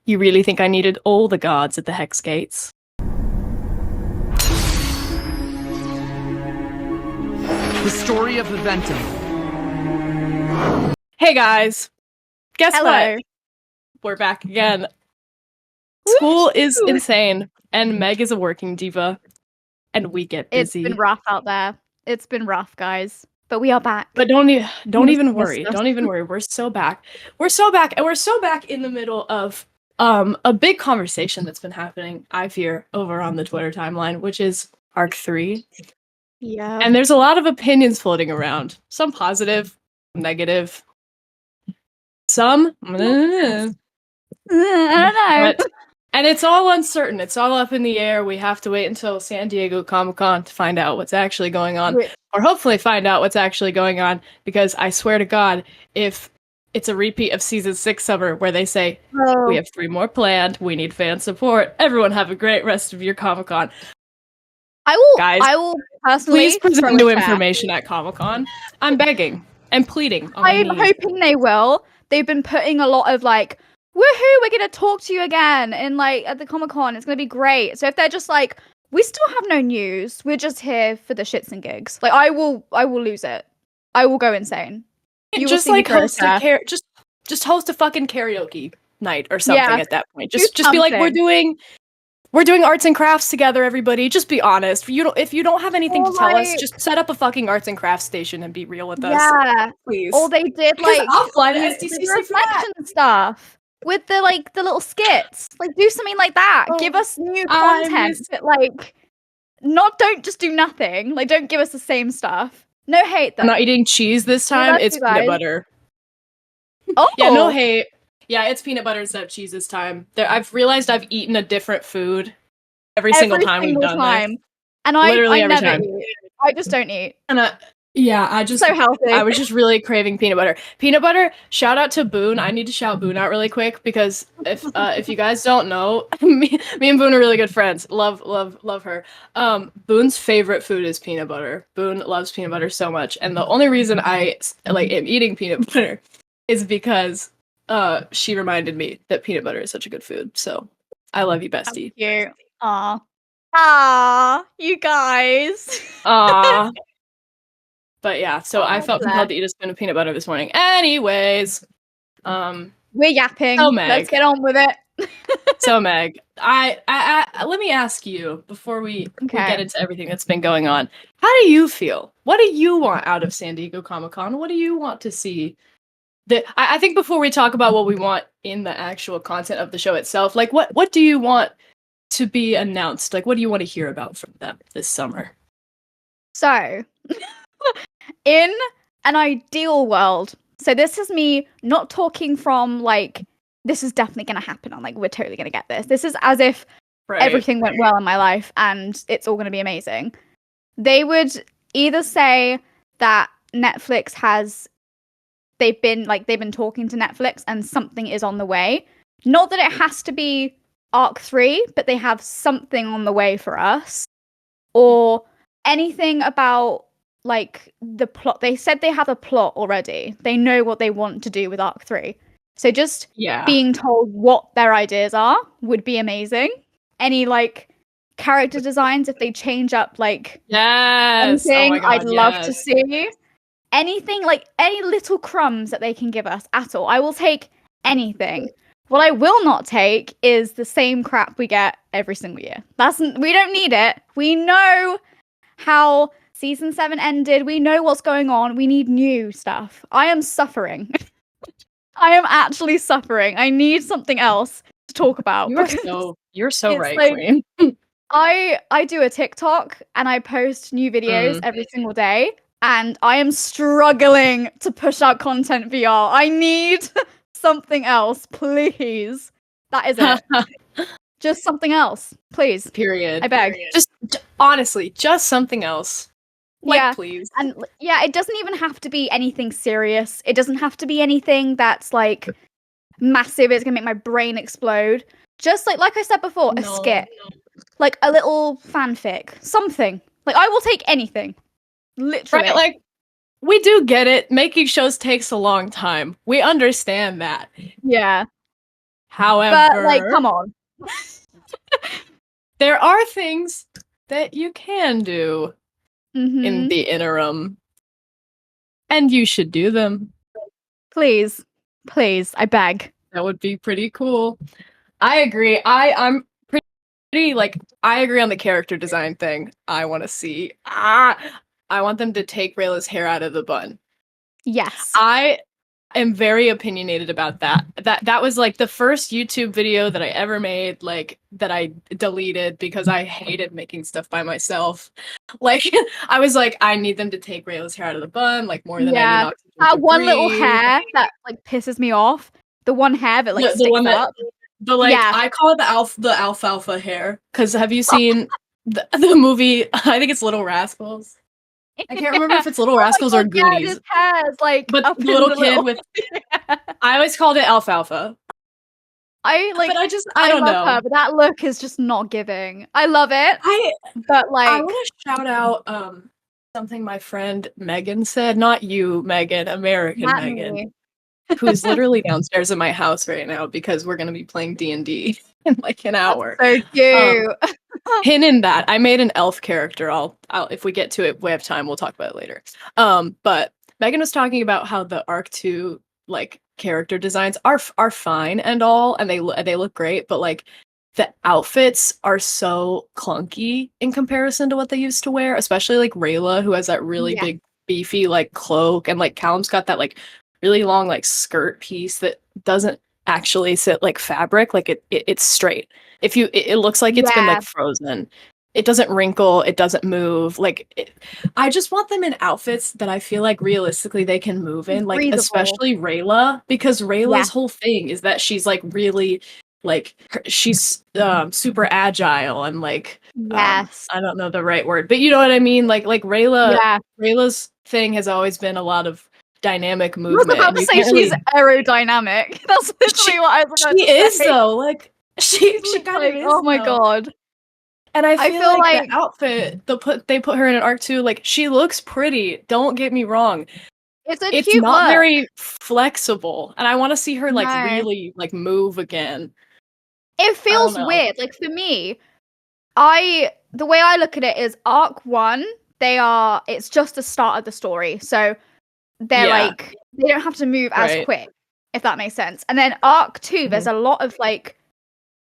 You really think I needed all the guards at the Hex Gates? Historia Viventem. Hey guys! Guess Hello. what? We're back again. School is insane, and Meg is a working diva, and we get busy. It's been rough out there. It's been rough, guys. But we are back. But don't even miss worry. us. Don't even worry. We're so back. We're so back, and we're so back in the middle of a big conversation that's been happening, I fear, over on the Twitter timeline, which is Arc 3. Yeah. And there's a lot of opinions floating around. Some positive, negative. Some I don't know. and it's all uncertain. It's all up in the air. We have to wait until San Diego Comic-Con to find out what's actually going on. Or hopefully find out what's actually going on, because I swear to God, if it's a repeat of Season 6 summer where they say, we have 3 more planned, we need fan support, everyone have a great rest of your Comic-Con. I will personally Please present throw new a chair. information at Comic-Con. I'm begging and pleading. I'm hoping they will. They've been putting a lot of like, woohoo, we're gonna talk to you again in like at the Comic-Con. It's gonna be great. So if they're just like, we still have no news, we're just here for the shits and gigs. Like I will lose it. I will go insane. You just will see like me throw a host chair. just host a fucking karaoke night or something Yeah. at that point. Do Just be like, something. we're doing arts and crafts together, everybody. Just be honest. If you don't have anything Or to tell us, like- just set up a fucking arts and crafts station and be real with us. Yeah. Please. Or they did Because like I'll fly to the SDCC for that. reflection stuff with the like the little skits. Like do something like that. Oh, Give us new I content. miss- But like don't just do nothing. Like don't give us the same stuff. No hate though. I'm not eating cheese this We time. love It's you peanut guys. butter. Oh Yeah, no hate. Yeah, it's peanut butter instead of cheese this time. I've realized I've eaten a different food every single time we've done this. And Literally I every never time. eat. I just don't eat. And I just So healthy. I was just really craving peanut butter. Peanut butter. Shout out to Boone. I need to shout Boone out really quick, because if you guys don't know, me and Boone are really good friends. Love her. Boone's favorite food is peanut butter. Boone loves peanut butter so much, and the only reason I am eating peanut butter is because she reminded me that peanut butter is such a good food. So I love you, bestie. Thank you. Aw, you guys. Aww. But yeah, so I felt bless. compelled to eat a spoon of peanut butter this morning. Anyways, We're yapping. Oh, Meg. Let's get on with it. so Meg, I let me ask you before we get into everything that's been going on. How do you feel? What do you want out of San Diego Comic-Con? What do you want to see? I think before we talk about what we want in the actual content of the show itself, like what do you want to be announced? Like what do you want to hear about from them this summer? So, in an ideal world, so this is me not talking from like, this is definitely going to happen. I'm like, we're totally going to get this. This is as if everything went well in my life and it's all going to be amazing. They would either say that Netflix they've been talking to Netflix and something is on the way. Not that it has to be Arc 3, but they have something on the way for us. Or anything about like the plot. They said they have a plot already. They know what they want to do with Arc 3. So just being told what their ideas are would be amazing. Any like character designs, if they change up like anything, my God, I'd love to see. Anything, like any little crumbs that they can give us at all. I will take anything. What I will not take is the same crap we get every single year. We don't need it. We know how Season 7 ended. We know what's going on. We need new stuff. I am suffering. I am actually suffering. I need something else to talk about. You're so right, like, Queen. I do a TikTok and I post new videos every single day. And I am struggling to push out content VR. I need something else, please. That is it. Just something else, please. Period. I beg. Just honestly, just something else. Like, please. And yeah, it doesn't even have to be anything serious. It doesn't have to be anything that's like massive. It's gonna make my brain explode. Just like I said before, a skit, like a little fanfic, something. Like I will take anything. Literally. Right, like, we do get it. Making shows takes a long time. We understand that. Yeah. However, But like, come on. there are things that you can do in Mm-hmm. the interim, and you should do them. Please, I beg. That would be pretty cool. I agree. I'm pretty like I agree on the character design thing. I want to see. I want them to take Rayla's hair out of the bun. Yes. I am very opinionated about that. That was like the first YouTube video that I ever made, like that I deleted because I hated making stuff by myself. Like I was like, I need them to take Rayla's hair out of the bun, like more than I need Yeah. oxygen That to one little breathe. hair that like pisses me off. The one hair that like The sticks one that up. the like Yeah. I call it the alfalfa hair. Cause have you seen the movie? I think it's Little Rascals. I can't remember if it's Little Oh my Rascals or God, yeah, Goonies. his hair's like But up the in little the kid little. with I always called it alfalfa. I like. But I don't love know. her, but that look is just not giving. I love it, but I like, want to shout out something my friend Megan said, not you, Megan, American not Megan, me. who's literally downstairs in my house right now because we're gonna be playing D&D in like an hour. So cute. Hint in that I made an elf character. I'll if we get to it, we have time. We'll talk about it later. But Megan was talking about how the Arc 2 like character designs are fine and all, and they look great, but like the outfits are so clunky in comparison to what they used to wear, especially like Rayla, who has that really Yeah. big beefy like cloak, and like Callum's got that like really long like skirt piece that doesn't actually sit like fabric, like it's straight. If you it looks like it's been Yeah. like frozen. It doesn't wrinkle, it doesn't move. I just want them in outfits that I feel like realistically they can move in, like Breathable. especially Rayla, because Rayla's whole thing is that she's like really like she's super agile and like Yes. I don't know the right word, but you know what I mean? Like Yeah. Rayla's thing has always been a lot of dynamic I was movement. about And to you say can't she's really aerodynamic. That's literally what I was about she to is say. though, like she She's kind like, of is oh my though. God. And I I feel feel like like the outfit they put her in an arc too, like she looks pretty, don't get me wrong. it's a It's cute not look. very flexible, and I want to see her like No. really like move again. It feels know. weird. Like for me, the way I look at it is arc 1, it's just the start of the story. So they're Yeah. like they don't have to move as Right. quick, if that makes sense. And then arc 2, there's a lot of like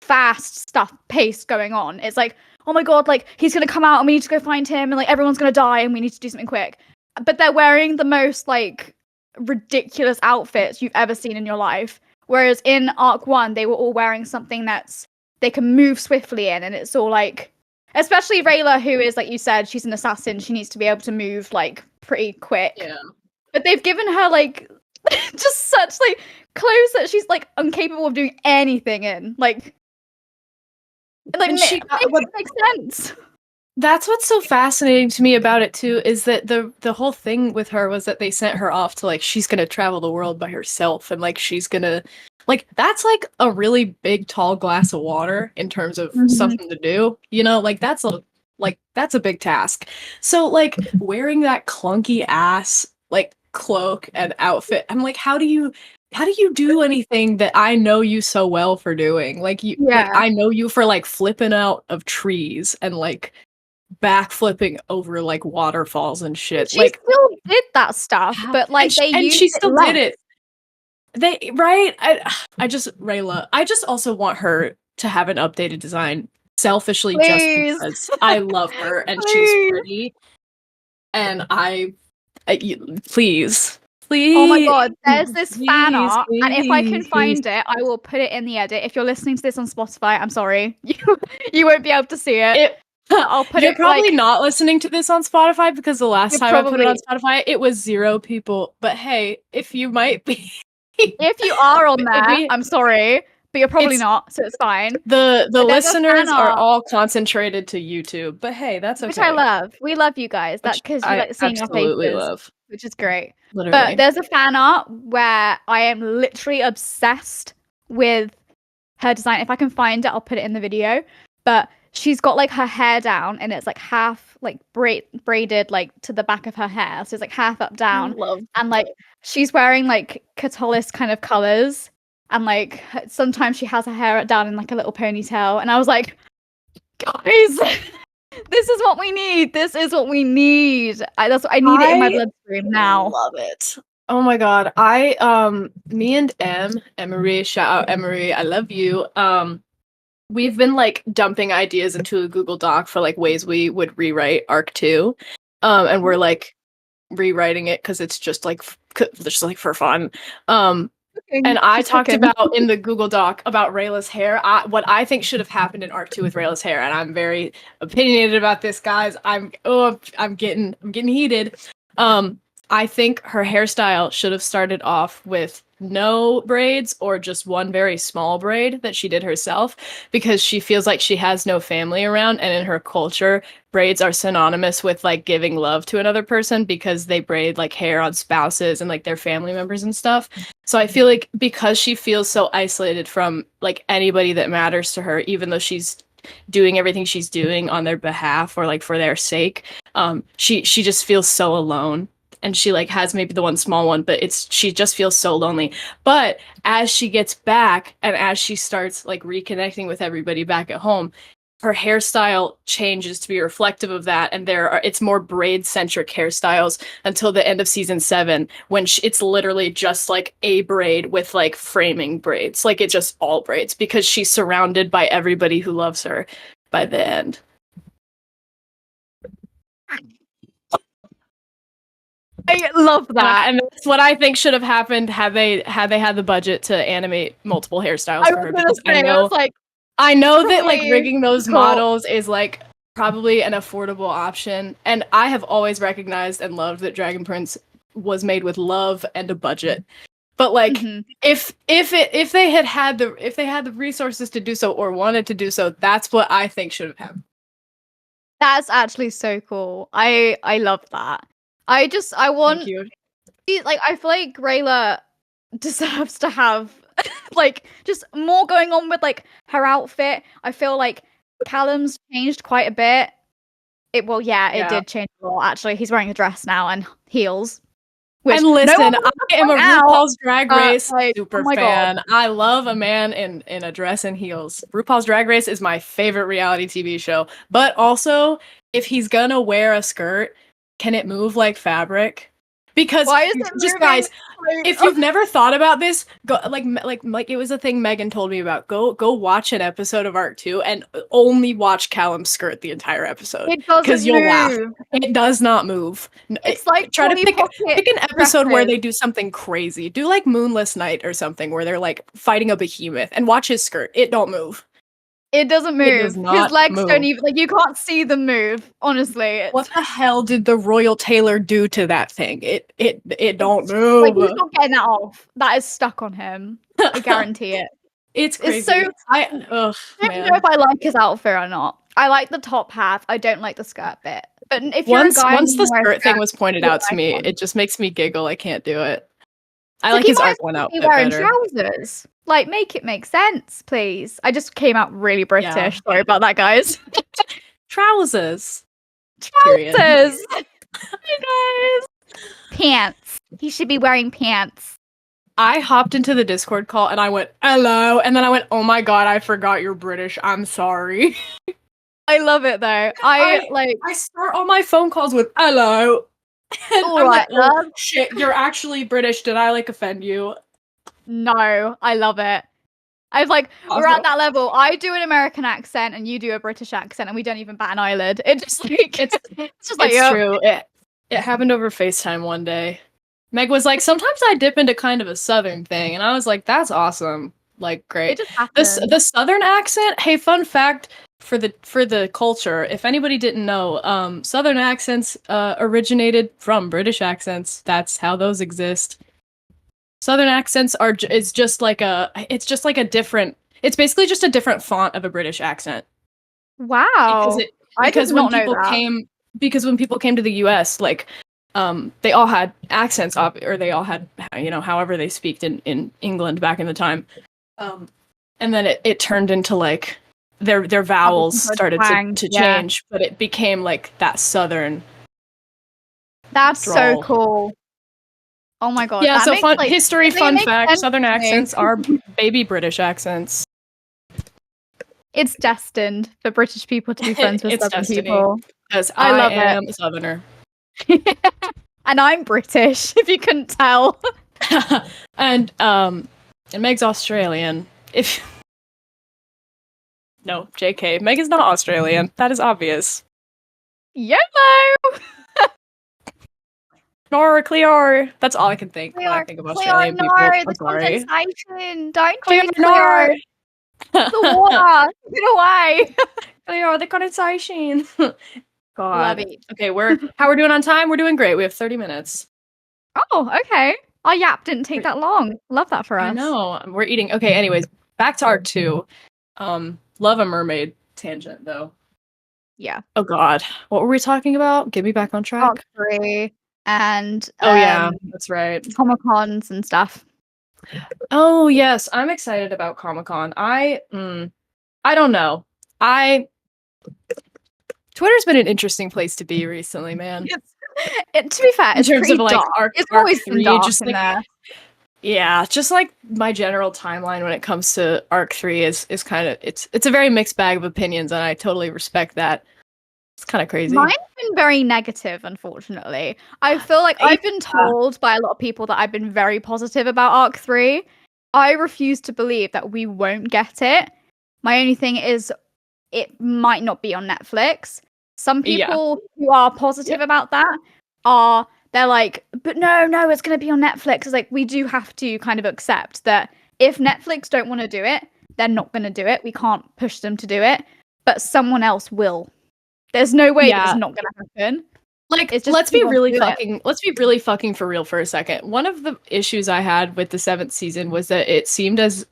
fast stuff pace going on. It's like, oh my God, like he's gonna come out and we need to go find him, and like everyone's gonna die and we need to do something quick. But they're wearing the most like ridiculous outfits you've ever seen in your life. Whereas in arc 1, they were all wearing something that's they can move swiftly in, and it's all like, especially Rayla, who is, like you said, she's an assassin, she needs to be able to move like pretty quick. Yeah. But they've given her like just such like clothes that she's like incapable of doing anything in. Like And she makes sense. That's what's so fascinating to me about it too, is that the whole thing with her was that they sent her off to like she's gonna travel the world by herself, and like she's gonna like that's like a really big tall glass of water in terms of something to do, you know, like that's a big task. So like wearing that clunky ass like cloak and outfit, I'm like, how do you do anything that I know you so well for doing? Like like I know you for like flipping out of trees and like backflipping over like waterfalls and shit. She like still did that stuff, but like and she still did it. They right? I just Rayla. I just also want her to have an updated design, selfishly, Please. just because I love her and she's pretty. And please. Oh my God, there's this fan art, and if I can find it, I will put it in the edit. If you're listening to this on Spotify, I'm sorry, you won't be able to see it. I'll put You're it probably like, not listening to this on Spotify because the last time I put it on probably Spotify, it was 0 people. But hey, if you might be, if you are on there, I'm sorry, but you're probably It's- not, so it's fine. the But there's a listeners fan are art, all concentrated to YouTube. But hey, that's okay. which I love. We love you guys. That Which because you I like seeing our absolutely faces, love. which is great. Literally. But there's a fan art where I am literally obsessed with her design. If I can find it, I'll put it in the video. But she's got like her hair down, and it's like half like braided like to the back of her hair, so it's like half up down, and like she's wearing like Catalyst kind of colors, and like sometimes she has her hair down in like a little ponytail, and I was like, guys, this is what we need. This is what we need. That's what I need it in my bloodstream now. Love it. Oh my god. Me and Emery, shout out Emery, I love you. We've been like dumping ideas into a Google Doc for like ways we would rewrite Arc 2. And we're like rewriting it because it's just like for fun. And I talked about in the Google Doc about Rayla's hair. What I think should have happened in Arc 2 with Rayla's hair, and I'm very opinionated about this, guys. I'm getting heated. I think her hairstyle should have started off with no braids or just one very small braid that she did herself, because she feels like she has no family around, and in her culture braids are synonymous with like giving love to another person because they braid like hair on spouses and like their family members and stuff. So I feel like because she feels so isolated from like anybody that matters to her, even though she's doing everything she's doing on their behalf or like for their sake, she just feels so alone. And she like has maybe the one small one, but she just feels so lonely. But as she gets back and as she starts like reconnecting with everybody back at home, her hairstyle changes to be reflective of that, and it's more braid centric hairstyles until the end of season 7, when it's literally just like a braid with like framing braids, like it's just all braids because she's surrounded by everybody who loves her by the end. I love that, and that's what I think should have happened had they had the budget to animate multiple hairstyles for her. Because I know that like rigging those models is like probably an affordable option, and I have always recognized and loved that Dragon Prince was made with love and a budget. But like, if they had the resources to do so or wanted to do so, that's what I think should have happened. That's actually so cool. I love that. I want, like, I feel like Rayla deserves to have like just more going on with like her outfit. I feel like Callum's changed quite a bit. It did change a lot actually. He's wearing a dress now and heels. And listen, I am a RuPaul's Drag Race super fan. God. I love a man in a dress and heels. RuPaul's Drag Race is my favorite reality TV show. But also, if he's gonna wear a skirt, can it move like fabric? Because why is it just guys, if you've never thought about this, go like it was a thing Megan told me about. Go watch an episode of Arc 2 and only watch Callum's skirt the entire episode. Because you'll laugh. It does not move. It's like try to pick an episode where they do something crazy. Do like Moonless Night or something where they're like fighting a behemoth and watch his skirt. It don't move. It doesn't move. His legs don't even, like, you can't see them move, honestly. What the hell did the Royal Tailor do to that thing? It don't move. Like, he's not getting that off. That is stuck on him. I guarantee it. It's crazy. It's so, I don't know if I like his outfit or not. I like the top half. I don't like the skirt bit. But if you're a guy, once the skirt thing was pointed out to me, it just makes me giggle. I can't do it. I like his Arc 1 outfit better. Trousers. Like, make it make sense, please. I just came out really British. Yeah. Sorry about that, guys. Trousers. Hey, guys. Pants. He should be wearing pants. I hopped into the Discord call and I went, hello. And then I went, oh my god, I forgot you're British. I'm sorry. I love it, though. I start all my phone calls with, hello. And all right, like, oh, shit, you're actually British. Did I, like, offend you? No, I love it. I was like, we're at that level. I do an American accent and you do a British accent and we don't even bat an eyelid. It's just like, it's just like, it's true. It happened over FaceTime one day. Meg was like, sometimes I dip into kind of a Southern thing. And I was like, that's awesome. Like, great. It just happened. The Southern accent, hey, fun fact for the culture, if anybody didn't know, Southern accents originated from British accents. That's how those exist. Southern accents it's basically just a different font of a British accent. Wow. Because when people came to the US, like, they all had accents, or they all had, however they speak in England back in the time. And then it turned into like their vowels started to change, but it became like that Southern. That's drawl. So cool. Oh my god. Yeah, that so makes, fun like, history, it fun makes fact, sense Southern to me. accents are baby British accents. It's destined for British people to be friends with It's Southern destiny. people. Because I I love it. am a Southerner. And I'm British, if you couldn't tell. and Meg's Australian. If no, JK, Meg is not Australian. That is obvious. YOLO! Nor Clear. That's all I can think when I Cleo, think of Cleo, Australian no, people. I'm the sorry. condensation. Don't Clear, do it, no. Cleo. The water. Get away. Clear, the condensation. Love God. it. Okay, how we're doing on time? We're doing great. We have 30 minutes. Oh, okay. Our yap didn't take that long. Love that for us. I know. We're eating. Okay, anyways, back to Arc 2. Love a mermaid tangent though. Yeah. Oh God. What were we talking about? Get me back on track. Arc 3 and Oh yeah, that's right. Comic-Cons and stuff. Oh yes, I'm excited about Comic-Con. I don't know. Twitter's been an interesting place to be recently, man. To be fair, In it's terms pretty of like dark. It's Arc always 3, been dark just in like there. yeah, just like my general timeline when it comes to Arc 3 is kind of it's a very mixed bag of opinions, and I totally respect that. It's kind of crazy. Mine's been very negative, unfortunately. I feel like I've been told by a lot of people that I've been very positive about Arc 3. I refuse to believe that we won't get it. My only thing is it might not be on Netflix. Some people who are positive about that they're like, but no, it's going to be on Netflix. It's like, we do have to kind of accept that if Netflix don't want to do it, they're not going to do it. We can't push them to do it, but someone else will. There's no way that it's not going to happen. Like, It's just let's be really fucking for real for a second. One of the issues I had with the 7th season was that it seemed as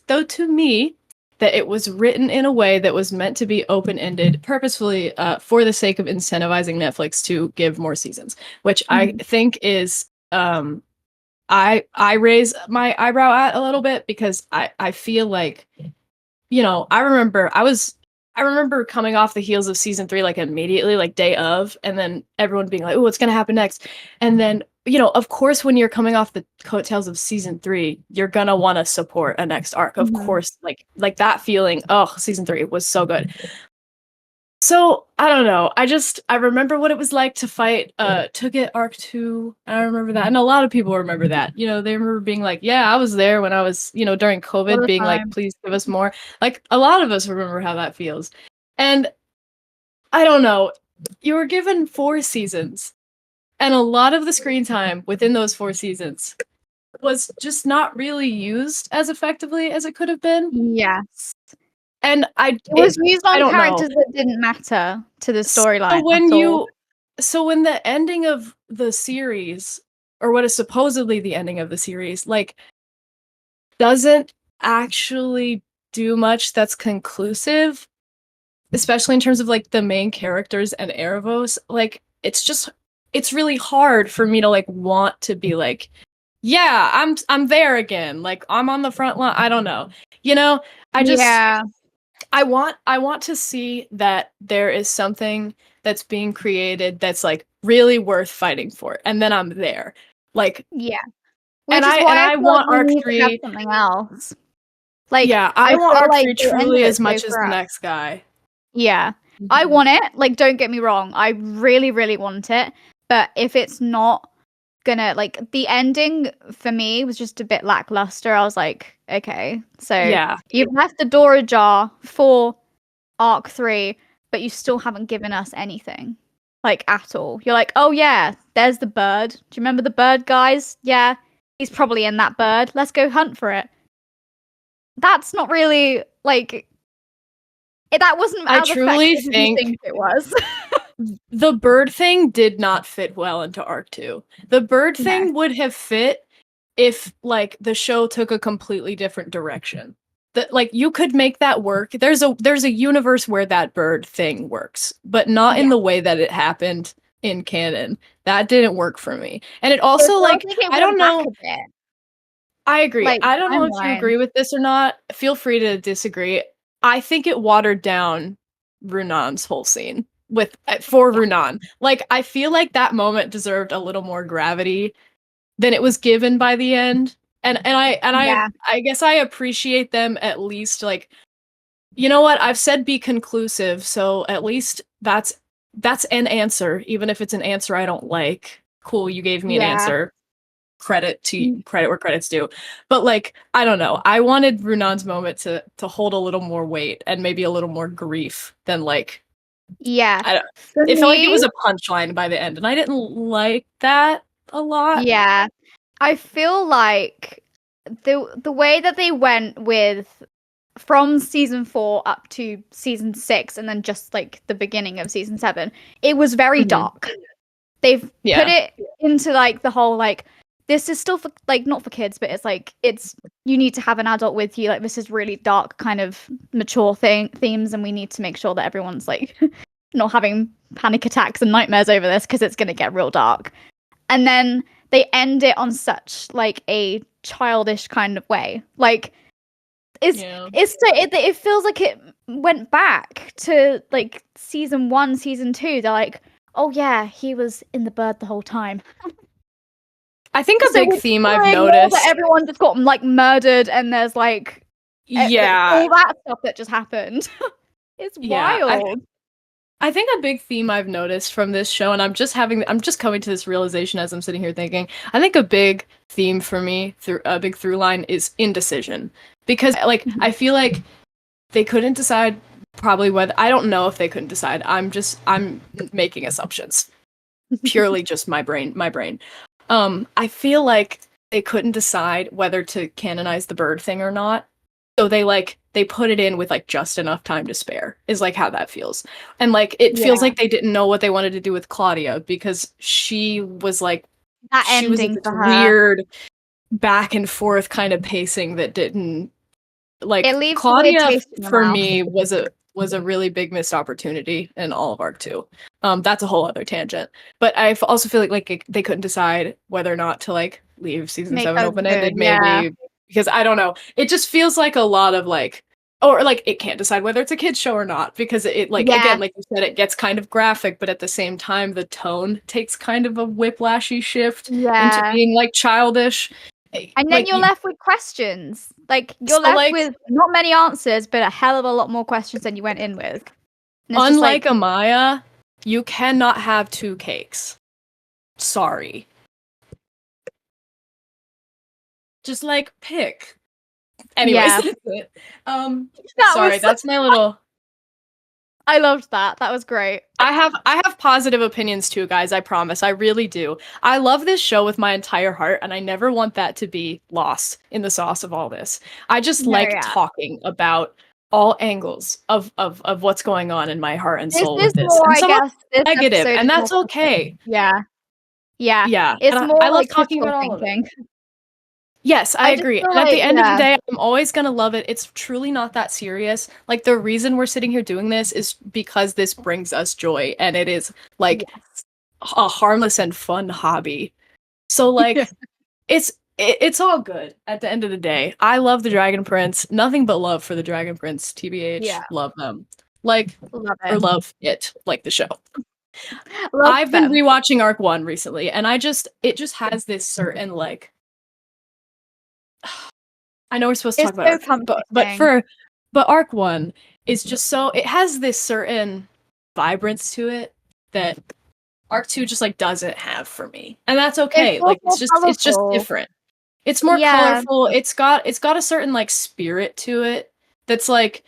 though to me that it was written in a way that was meant to be open-ended purposefully for the sake of incentivizing Netflix to give more seasons, which I think is I raise my eyebrow at a little bit, because I feel like, you know, I remember coming off the heels of season 3, like immediately, like day of, and then everyone being like, "Oh, what's gonna happen next?" And then, you know, of course, when you're coming off the coattails of season 3, you're gonna want to support a next arc. Of course, like that feeling. Oh, season 3 was so good. So I don't know. I remember what it was like to get Arc 2. I remember that, and a lot of people remember that. You know, they remember being like, "Yeah, I was there when I was, you know, during COVID, being like, please give us more." Like, a lot of us remember how that feels. And I don't know. You were given 4 seasons, and a lot of the screen time within those 4 seasons was just not really used as effectively as it could have been. Yes. And it was used on characters that didn't matter to the storyline. So when the ending of the series, or what is supposedly the ending of the series, like, doesn't actually do much that's conclusive, especially in terms of like the main characters and Erebos, like, it's really hard for me to like want to be like, yeah, I'm there again, like I'm on the front line. I don't know, you know, I want to see that there is something that's being created that's like really worth fighting for, and then I'm there. Like, which and is why I I feel want like we Arc need to 3. have something else. Like, Yeah, I I want feel Arc like 3 the end truly of as it's much so as for the us. next guy. Yeah, I want it. Like, don't get me wrong, I really, really want it. But if it's not gonna, like, the ending for me was just a bit lackluster. I was like, okay, so you've left the door ajar for Arc 3, but you still haven't given us anything, like, at all. You're like, oh yeah, there's the bird. Do you remember the bird, guys? Yeah, he's probably in that bird. Let's go hunt for it. That's not really, like, that wasn't I as truly effective as you think it was. the bird thing did not fit well into Arc 2. The bird thing would have fit if, like, the show took a completely different direction. That, like, you could make that work. There's a universe where that bird thing works, but not in the way that it happened in canon. That didn't work for me. And it also, like, I don't know. I agree. Like, I don't know if you agree with this or not. Feel free to disagree. I think it watered down Runan's whole scene for Runan. Like, I feel like that moment deserved a little more gravity than it was given by the end. Yeah. I guess I appreciate them at least like, you know what? I've said be conclusive, so at least that's an answer, even if it's an answer I don't like. Cool, you gave me an Yeah. answer. Credit where credit's due. But like, I don't know. I wanted Runan's moment to hold a little more weight and maybe a little more grief than like Yeah. I don't For it felt like it me, was a punchline by the end, and I didn't like that a lot. yeah. I feel like the way that they went with from season 4 up to season 6 and then just like the beginning of season 7, it was very Mhm. dark. They've put Yeah. it into like the whole like this is still for like not for kids, but it's like it's you need to have an adult with you. Like this is really dark, kind of mature themes, and we need to make sure that everyone's like not having panic attacks and nightmares over this because it's going to get real dark. And then they end it on such like a childish kind of way. Like it feels like it went back to like season 1, season 2. They're like, oh yeah, he was in the bird the whole time. I think a So big we're theme I've ignoring all noticed. that everyone just got like murdered, and there's like Yeah. all that stuff that just happened. It's Yeah, wild. I think a big theme I've noticed from this show, and I'm just coming to this realization as I'm sitting here thinking, I think a big theme for me, through a big through line, is indecision. Because like I feel like they couldn't decide probably whether I don't know if they couldn't decide. I'm making assumptions. Purely just my brain. I feel like they couldn't decide whether to canonize the bird thing or not. So they put it in with like just enough time to spare is like how that feels. And like it feels like they didn't know what they wanted to do with Claudia because she was like That she was at ending this for her. weird back and forth kind of pacing that didn't like It leaves a weird Claudia taste in your for mouth. me was a really big missed opportunity in all of Arc 2. That's a whole other tangent. But I also feel like they couldn't decide whether or not to like leave season Make 7 her open-ended, good, yeah. maybe because I don't know. It just feels like a lot of like or like it can't decide whether it's a kid's show or not because it like Yeah. again like you said it gets kind of graphic, but at the same time the tone takes kind of a whiplashy shift into Yeah. being like childish. And then Like, you're left with questions. Like you're So, left like- with not many answers, but a hell of a lot more questions than you went in with. And it's just Unlike like, Amaya, you cannot have two cakes. Sorry. Just like pick. Anyways, Yeah. that's it. That Sorry, was- that's my little. I loved that. That was great. I have positive opinions too, guys. I promise. I really do. I love this show with my entire heart, and I never want that to be lost in the sauce of all this. I just No, like yeah. talking about all angles of what's going on in my heart and This soul is with this. more, And I some of guess, this negative, episode and is that's more okay. Yeah. Yeah. Yeah, It's and more I love like talking critical about all of it. thinking. Yes, I I just agree. feel And at the like- end of the yeah. day, I'm always gonna love it. It's truly not that serious. Like the reason we're sitting here doing this is because this brings us joy, and it is like a harmless and fun hobby. So like, it's all good. At the end of the day, I love the Dragon Prince. Nothing but love for the Dragon Prince. TBH, Yeah. love them. Like Love or it. love it, like the show. Love I've been them. rewatching Arc 1 recently, and it just has this certain like. I know we're supposed to It's talk about so Arc, but Arc 1 is just so it has this certain vibrance to it that Arc 2 just like doesn't have for me. And that's okay. It's Like also it's just colorful. different. It's more Yeah. colorful. It's got a certain like spirit to it that's like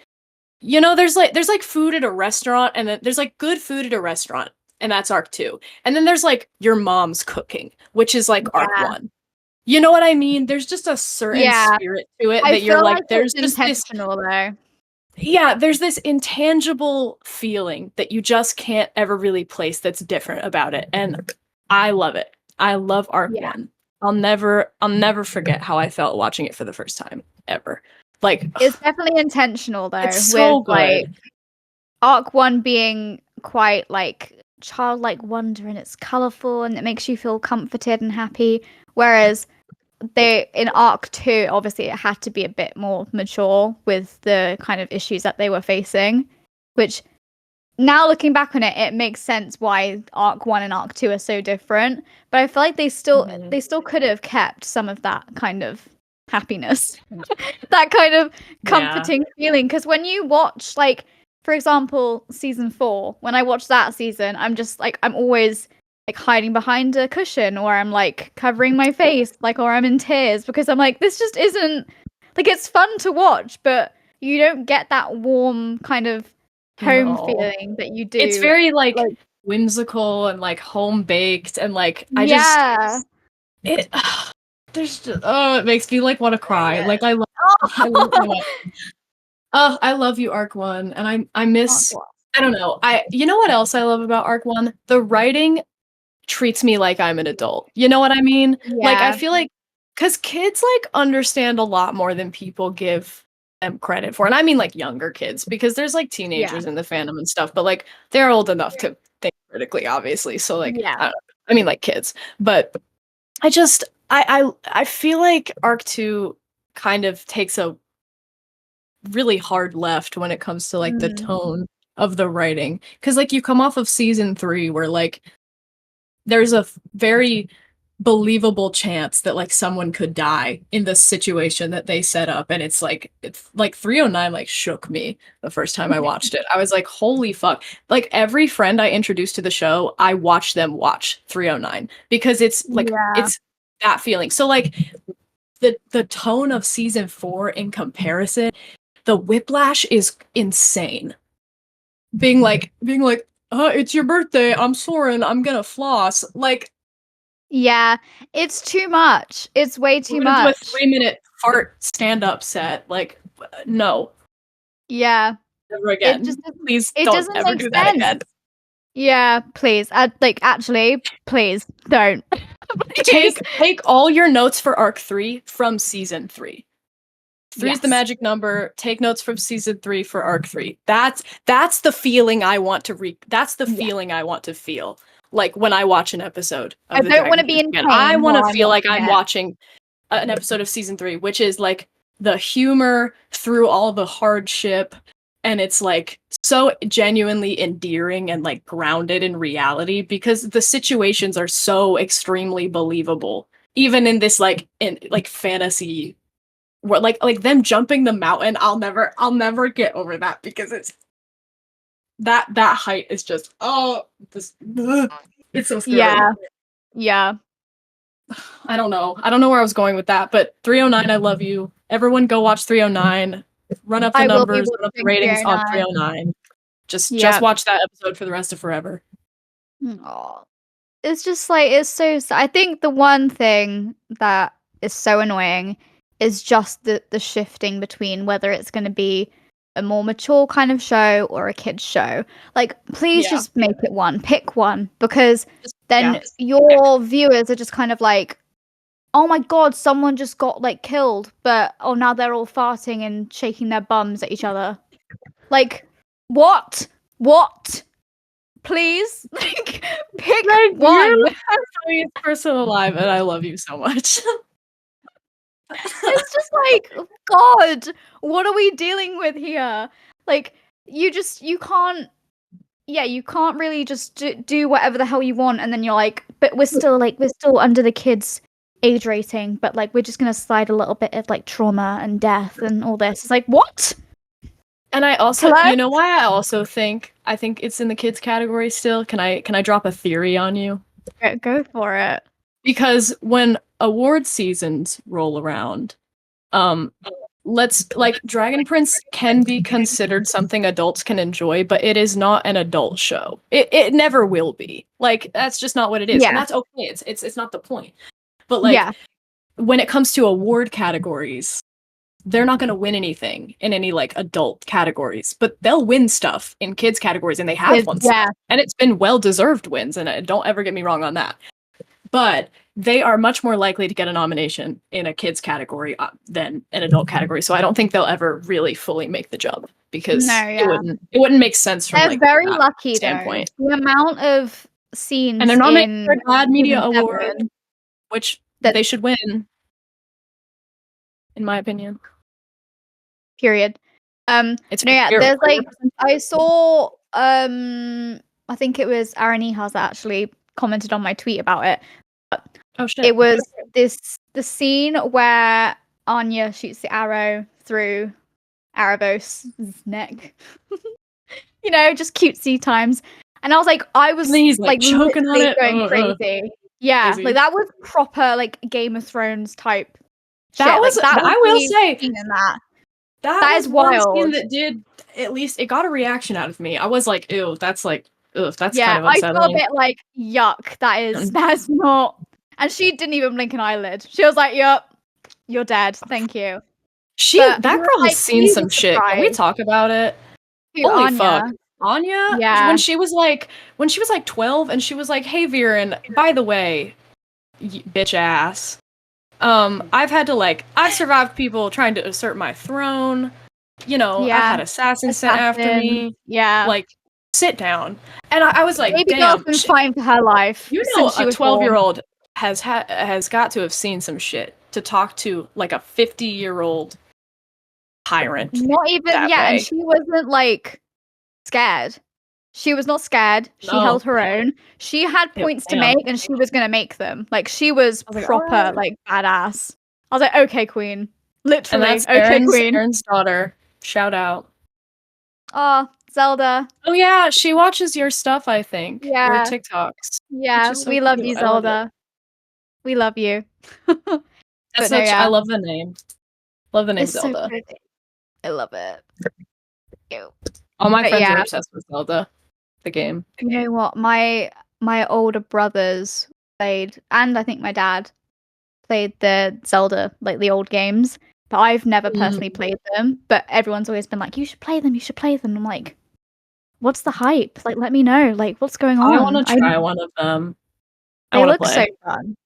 you know there's like food at a restaurant and then there's like good food at a restaurant and that's Arc 2. And then there's like your mom's cooking, which is like Arc 1. You know what I mean? There's just a certain spirit to it I that you're feel like, there's it's just this. intentional though. Yeah, there's this intangible feeling that you just can't ever really place that's different about it. And I love it. I love Arc 1. I'll never forget how I felt watching it for the first time ever. Like It's definitely intentional though. it's so with good. like Arc 1 being quite like childlike wonder and it's colorful and it makes you feel comforted and happy. Whereas they in Arc 2, obviously it had to be a bit more mature with the kind of issues that they were facing, which now looking back on it, it makes sense why arc 1 and arc 2 are so different. But I feel like they still could have kept some of that kind of happiness, that kind of comforting feeling. Because when you watch, like, for example, season 4, when I watch that season, I'm just like, I'm always like hiding behind a cushion, or I'm like covering my face, like, or I'm in tears because I'm like, this just isn't like, it's fun to watch, but you don't get that warm kind of home feeling that you do. It's very like whimsical and like home baked, and like it there's just it makes me like want to cry. Like I love I love you, Arc 1, and I miss I don't know. You know what else I love about Arc 1? The writing treats me like I'm an adult. You know what I mean? Like I feel like cuz kids like understand a lot more than people give them credit for. And I mean like younger kids, because there's like teenagers in the fandom and stuff, but like they're old enough to think critically, obviously. So like I mean like kids. But I just I feel like Arc 2 kind of takes a really hard left when it comes to like the tone of the writing, cuz like you come off of season 3 where like there's a very believable chance that like someone could die in the situation that they set up, and it's like 309 like shook me the first time I watched it. I was like, holy fuck. Like every friend I introduced to the show, I watched them watch 309 because it's like it's that feeling. So like the tone of season 4 in comparison, the whiplash is insane. Being like it's your birthday, I'm Soren, I'm gonna floss. Like, it's too much. It's way too much. Do a 3-minute fart stand-up set. Like, no. Yeah. Never again. Please don't ever do that again. Yeah, please. Like, actually, please don't. Take all your notes for Arc 3 from Season 3. 3 is the magic number. Take notes from Season 3 for Arc 3. That's the feeling I want to that's the feeling I want to feel. Like when I watch an episode of I don't want to be in pain. I want to feel like I'm watching an episode of season 3, which is like the humor through all the hardship, and it's like so genuinely endearing and like grounded in reality because the situations are so extremely believable, even in this like fantasy. Like them jumping the mountain, I'll never get over that because it's that height is just it's so scary. Yeah. I don't know where I was going with that, but 309, I love you. Everyone go watch 309. Run up the numbers, run up the ratings on 309. Just watch that episode for the rest of forever. Oh, it's just like, it's so I think the one thing that is so annoying is just the shifting between whether it's going to be a more mature kind of show or a kid's show. Like, please just make it one. Pick one, because then your viewers are just kind of like, oh my god, someone just got like killed, but oh, now they're all farting and shaking their bums at each other. Like, what? Please, like, pick one. You're the funniest person alive, and I love you so much. It's just like, God, what are we dealing with here? Like, you can't really just do whatever the hell you want, and then you're like, but we're still under the kids' age rating, but like we're just gonna slide a little bit of like trauma and death and all this. It's like, what? And I also, you know why I also think it's in the kids category still? Can I drop a theory on you? Go for it. Because when award seasons roll around, Dragon Prince can be considered something adults can enjoy, but it is not an adult show. It never will be. Like, that's just not what it is. And that's okay. It's not the point. But like when it comes to award categories, they're not going to win anything in any like adult categories, but they'll win stuff in kids categories, and they have won stuff. And it's been well-deserved wins, and don't ever get me wrong on that. But they are much more likely to get a nomination in a kids category than an adult category. So I don't think they'll ever really fully make the jump, because it wouldn't make sense from they're like very lucky standpoint. Though. The amount of scenes, and they're not making a Glad Media Award, which they should win, in my opinion. Period. It's there's like, I saw I think it was Aaron Ehas that actually commented on my tweet about it. Oh shit! It was the scene where Anya shoots the arrow through Erebos' neck. You know, just cutesy times. And I was like, I was And then he's like choking on literally it. going crazy. Yeah, Crazy. like that was proper like Game of Thrones type. That shit. was. Like, that I was will the say scene in that. that That was is one scene wild. that did at least it got a reaction out of me. I was like, ew, that's like, ugh, that's Yeah, kind of I felt a unsettling. bit like yuck. That's not. And she didn't even blink an eyelid. She was like, "Yup, you're dead. Thank you." That But he girl was has like, seen "You some just shit. Can we surprised." talk about it? Who, Holy Anya? fuck. Anya, Yeah. when she was like 12 and she was like, "Hey Viren, by the way, bitch ass. I've survived people trying to assert my throne. You know, I've Yeah. had assassins sent after me. Yeah. Like, sit down." And I was like, Baby girl's damn, been fighting for her life. you know, since she a was born. 12-year-old has got to have seen some shit to talk to like a 50-year-old tyrant. Not even that yeah, way. and she wasn't like scared. She was not scared. She No. held her own. She had Yeah, points to damn. make, and she was gonna make them. Like, she was I was like, proper alright. like badass. I was like, okay, queen. And Literally, that's okay, queen. Aaron's daughter. Shout out. Oh, Zelda. Oh yeah, she watches your stuff, I think. Your Yeah. TikToks. Yeah, Which is so we love cute. you, I love it. Zelda. We love you. That's But such. yeah. I love the name. Love the name It's Zelda. so pretty. I love it. Ew. All my But friends yeah. are obsessed with Zelda, the game. You know what? My older brothers played, and I think my dad played the Zelda, like the old games. But I've never personally played them. But everyone's always been like, "You should play them. You should play them." I'm like, "What's the hype? Like, let me know. Like, what's going on?" I want to try one of them. I They want to look play. so fun.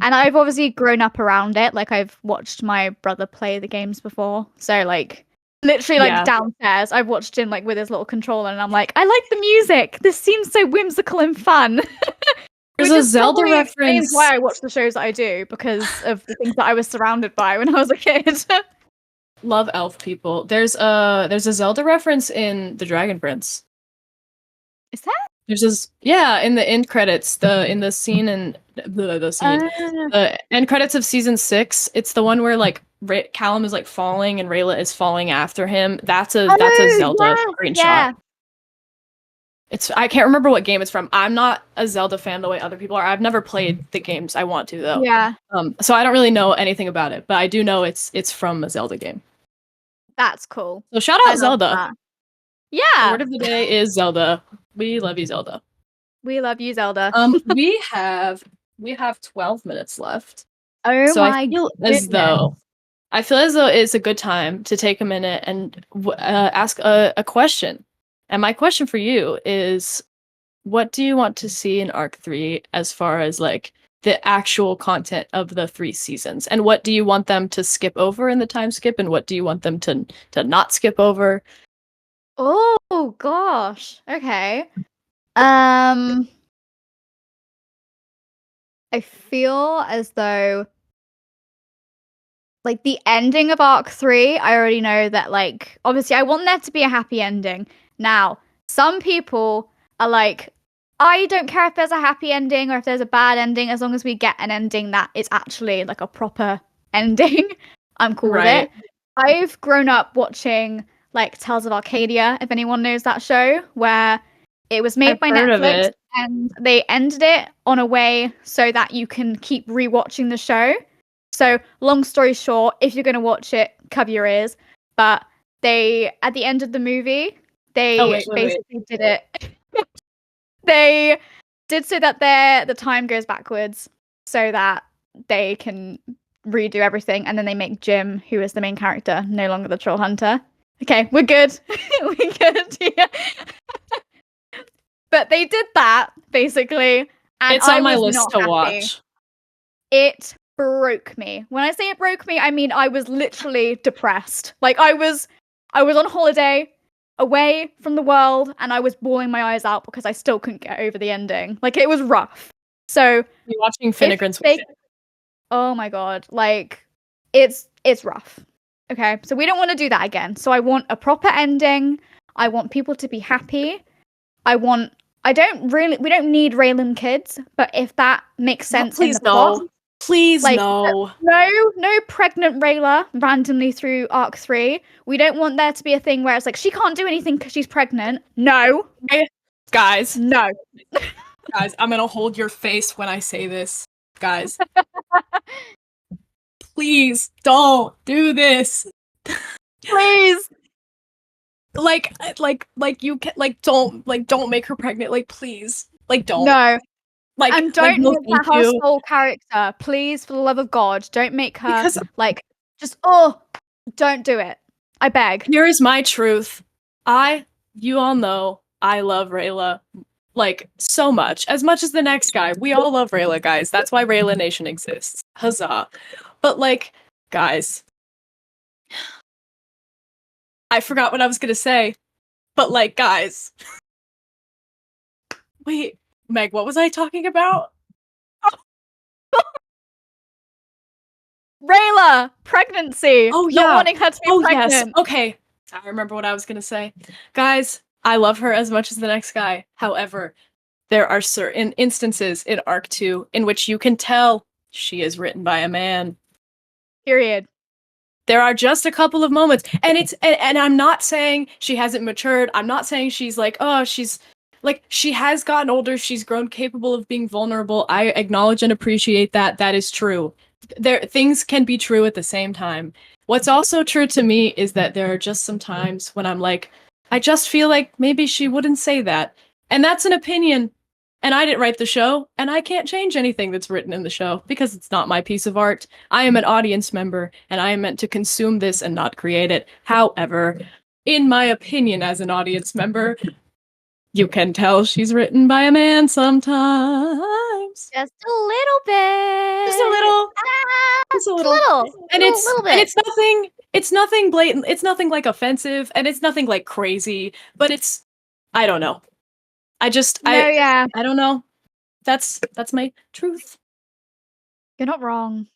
And I've obviously grown up around it. Like, I've watched my brother play the games before. So, like, literally, like, Yeah. downstairs, I've watched him, like, with his little controller, and I'm like, I like the music. This seems so whimsical and fun. There's Which a is Zelda probably explains reference. why I watch the shows that I do, because of the things that I was surrounded by when I was a kid. Love elf people. There's a Zelda reference in The Dragon Prince. Is that? There's this, yeah, in the end credits, the end credits of season 6. It's the one where like Callum is like falling and Rayla is falling after him. That's a Zelda screenshot. Yeah. I can't remember what game it's from. I'm not a Zelda fan the way other people are. I've never played the games. I want to though. Yeah. So I don't really know anything about it, but I do know it's from a Zelda game. That's cool. So shout out Zelda. That. The Yeah. word of the day is Zelda. We love you, Zelda. We love you, Zelda. We have 12 minutes left. Oh so my I feel as though it's a good time to take a minute and ask a question. And my question for you is, what do you want to see in Arc 3 as far as like the actual content of the 3 seasons? And what do you want them to skip over in the time skip? And what do you want them to not skip over? Oh gosh. Okay. I feel as though like the ending of Arc 3, I already know that, like, obviously I want there to be a happy ending. Now, some people are like, I don't care if there's a happy ending or if there's a bad ending, as long as we get an ending that is actually like a proper ending. I'm cool with it. I've grown up watching like Tales of Arcadia, if anyone knows that show, where it was made by Netflix and they ended it on a way so that you can keep rewatching the show. So, long story short, if you're going to watch it, cover your ears. But they, at the end of the movie, they basically did it. They did so that the time goes backwards so that they can redo everything. And then they make Jim, who is the main character, no longer the troll hunter. Okay, we're good. We're good. Yeah. But they did that, basically. And it's on my list to watch. It broke me. When I say it broke me, I mean I was literally depressed. Like I was on holiday away from the world and I was bawling my eyes out because I still couldn't get over the ending. Like it was rough. So you're watching Finnegan's oh my god, like it's rough. Okay, so we don't want to do that again. So I want a proper ending. I want people to be happy. We don't need Raylan kids, but if that makes sense in Please the plot, no. Please like no. no pregnant Rayla randomly through arc 3. We don't want there to be a thing where it's like she can't do anything because she's pregnant. No. Guys, No. guys, I'm gonna hold your face when I say this. Guys. Please don't do this. Please. Like you can don't make her pregnant. Like, please. Like, don't. No. Like, And don't no, make thank her her you. sole character. Please, for the love of God, don't make her Because like just don't do it. I beg. here is my truth. You all know I love Rayla like so much as the next guy. We all love Rayla, guys. That's why Rayla Nation exists. Huzzah. But like, guys, I forgot what I was gonna say. But like, guys. Wait, Meg, what was I talking about? Rayla, pregnancy. Oh, Not yeah. wanting her to be pregnant. Yes. Okay. I remember what I was gonna say. Guys, I love her as much as the next guy. However, there are certain instances in Arc 2 in which you can tell she is written by a man. Period. There are just a couple of moments, and I'm not saying she hasn't matured. I'm not saying she's like, oh, she's like, she has gotten older. She's grown capable of being vulnerable. I acknowledge and appreciate that. That is true. Things can be true at the same time. What's also true to me is that there are just some times when I'm like, I just feel like maybe she wouldn't say that. And that's an opinion. And I didn't write the show, and I can't change anything that's written in the show because it's not my piece of art. I am an audience member, and I am meant to consume this and not create it. However, in my opinion as an audience member, you can tell she's written by a man sometimes. Just a little bit. Just a little. Just a little. And it's nothing blatant. It's nothing like offensive, and it's nothing like crazy, but it's, I don't know. I don't know. That's my truth. You're not wrong.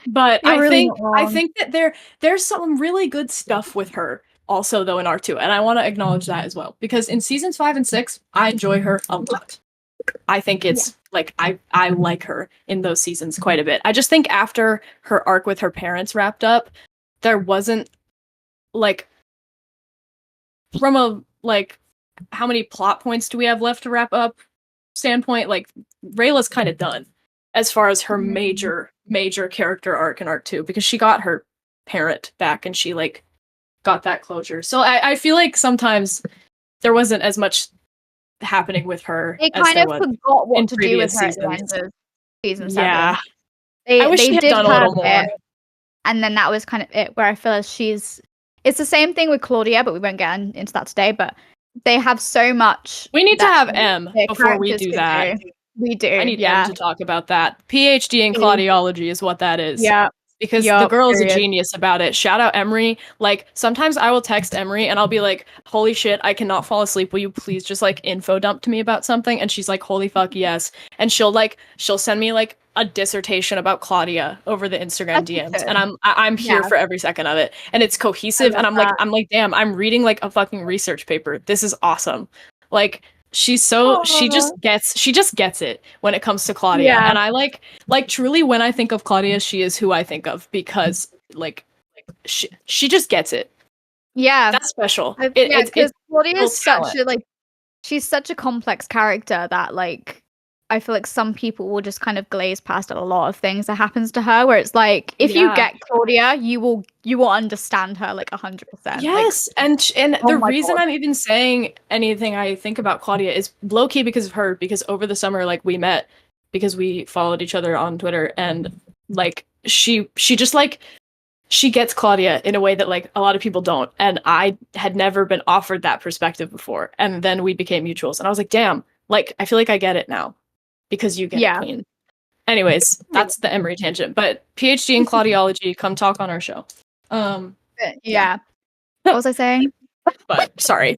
But You're I really think not I wrong. think that there's some really good stuff with her also though in Arc 2, and I want to acknowledge that as well because in seasons 5 and 6 I enjoy her a lot. I think it's like I like her in those seasons quite a bit. I just think after her arc with her parents wrapped up, there wasn't like from a like how many plot points do we have left to wrap up standpoint, like Rayla's kind of done as far as her major character arc in Arc 2 because she got her parent back and she like got that closure. So I feel like sometimes there wasn't as much happening with her. They as kind there of was forgot what in to do with previous her at the end seasons. of season 7. Yeah. They I wish she had did done a her little more. bit, and then that was kind of it. Where I feel like it's the same thing with Claudia, but we won't get into that today. But they have so much. We need to that have M their before we characters do could that. do. We do. I need yeah. M to talk about that. PhD in Claudiology is what that is. Yeah. Because the girl is a genius about it. Shout out Emery. Like, sometimes I will text Emery and I'll be like, holy shit, I cannot fall asleep. Will you please just, like, info dump to me about something? And she's like, holy fuck, yes. And she'll send me, like, a dissertation about Claudia over the Instagram DMs. And I'm here for every second of it. And it's cohesive. And I'm like, damn, I'm reading, like, a fucking research paper. This is awesome. Like, she just gets it when it comes to Claudia. And I like truly when I think of Claudia, she is who I think of because like she just gets it. Yeah. That's special. Because Claudia is talent. she's such a complex character that like I feel like some people will just kind of glaze past a lot of things that happens to her where it's like if you get Claudia, you will understand her like 100%. Yes, like, and the reason I'm even saying anything I think about Claudia is low key because of her. Because over the summer, like we met because we followed each other on Twitter, and like she just like she gets Claudia in a way that like a lot of people don't, and I had never been offered that perspective before. And then we became mutuals, and I was like, damn, like I feel like I get it now because you get it, Queen. Anyways, that's the Emery tangent. But PhD in Claudiology, come talk on our show. Yeah. What was I saying? But sorry.